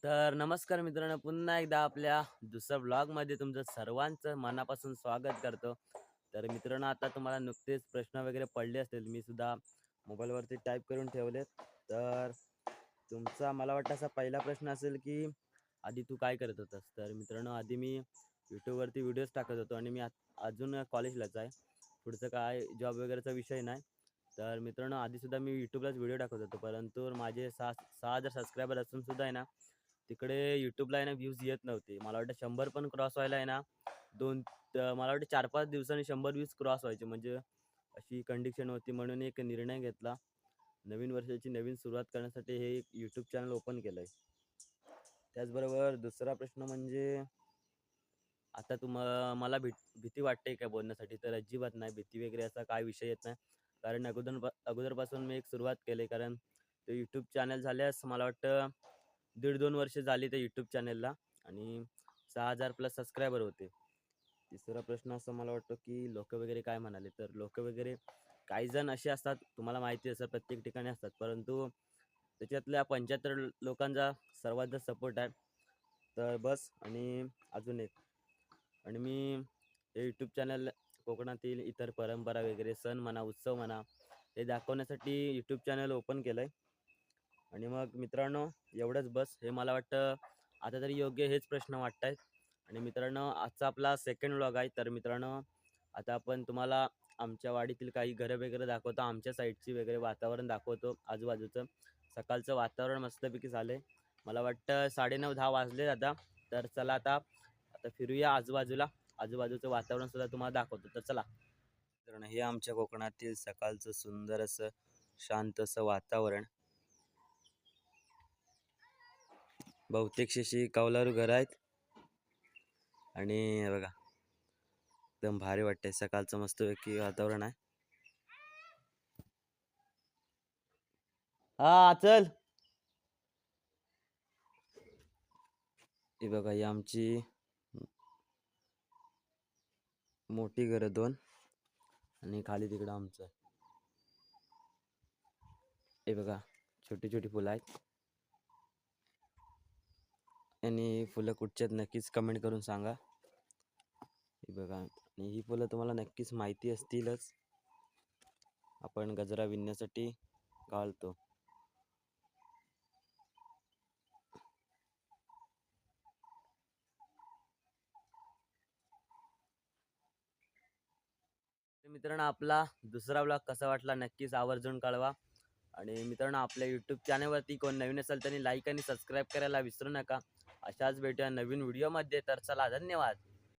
तर नमस्कार मित्रांनो, पुन्हा एकदा आपल्या दुसऱ्या ब्लॉगमध्ये तुमचं सर्वांचं मनापासून स्वागत करतो. तर मित्रांनो, आता तुम्हाला नुकतेच प्रश्न वगैरे पडले असतील, मी सुद्धा मोबाईलवरती टाईप करून ठेवलेत. तर तुमचा मला वाटतं असा पहिला प्रश्न असेल की आधी तू काय करत होतास? तर मित्रांनो, आधी मी यूट्यूबवरती व्हिडिओज टाकत होतो आणि मी अजून कॉलेजलाच आहे. पुढचं काय जॉब वगैरेचा विषय नाही. तर मित्रांनो, आधीसुद्धा मी यूट्यूबलाच व्हिडिओ टाकत होतो, परंतु माझे 6,000 सबस्क्रायबर असून सुद्धा आहे ना, तिकडे यूट्यूबला आहे ना व्ह्यूज येत नव्हते. मला वाटतं 100 पण क्रॉस व्हायला आहे ना, मला वाटतं 4-5 दिवसांनी 100 व्ह्यूज क्रॉस व्हायचे. म्हणजे अशी कंडिशन होती. म्हणून एक निर्णय घेतला. नवीन वर्षाची नवीन सुरुवात करण्यासाठी हे एक यूट्यूब चॅनल ओपन केलं आहे. त्याचबरोबर दुसरा प्रश्न म्हणजे आता मला भीती वाटते का बोलण्यासाठी? तर अजिबात नाही. भीती वगैरे असा काय विषय येत नाही. कारण अगोदरपासून मी एक सुरुवात केली. कारण ते यूट्यूब चॅनल झाल्यास मला वाटतं 1.5-2 वर्ष झाली त्या यूट्यूब चॅनलला आणि 6,000 प्लस सबस्क्रायबर होते. तिसरा प्रश्न असा मला वाटतो की लोकं वगैरे काय म्हणाले? तर लोकं वगैरे काही जण असे असतात, तुम्हाला माहिती असतं प्रत्येक ठिकाणी असतात. परंतु त्याच्यातल्या 75 लोकांचा सर्वात जास्त सपोर्ट आहे. तर बस आणि अजून एक आणि मी हे यूट्यूब चॅनल कोकणातील इतर परंपरा वगैरे सण म्हणा, उत्सव म्हणा, हे दाखवण्यासाठी यूट्यूब चॅनल ओपन केलं आहे. आणि मग मित्रांनो, एवढंच बस. हे मला वाटतं आता तरी योग्य हेच प्रश्न वाटत आहेत. आणि मित्रांनो, आजचा आपला सेकंड व्लॉग आहे. तर मित्रांनो, आता आपण तुम्हाला आमच्या वाडीतील काही घरं वगैरे दाखवतो. आमच्या साईडची वगैरे वातावरण दाखवतो आजूबाजूचं. सकाळचं वातावरण मस्तपैकी झालं आहे. मला वाटतं 9:30-10 वाजले आता. तर चला आता आता फिरूया आजूबाजूला. आजूबाजूचं वातावरण सुद्धा तुम्हाला दाखवतो. तर चला. तर हे आमच्या कोकणातील सकाळचं सुंदर असं शांत असं वातावरण. बहुतेकशी अशी कौलारू घरं आहेत आणि हे बघा एकदम भारी वाटतंय. सकाळचं मस्तपैकी वातावरण आहे. हा चल. हे बघा ही आमची मोठी घरं 2 आणि खाली तिकडं आमचं. हे बघा छोटी छोटी फुलं आहेत आणि फुलं कुठची आहेत नक्कीच कमेंट करून सांगा. हे बघा आणि ही फुलं तुम्हाला नक्कीच माहिती असतीलच. आपण गजरा विणण्यासाठी घालतो. तर मित्रांनो, आपला दुसरा ब्लॉग कसा वाटला नक्कीच आवर्जून कळवा. आणि मित्रांनो, आपल्या यूट्यूब चॅनलवरती कोण नवीन असेल त्यांनी लाईक आणि सबस्क्राईब करायला विसरू नका. अशाच भेटूया नवीन व्हिडिओमध्ये. तर चला, धन्यवाद.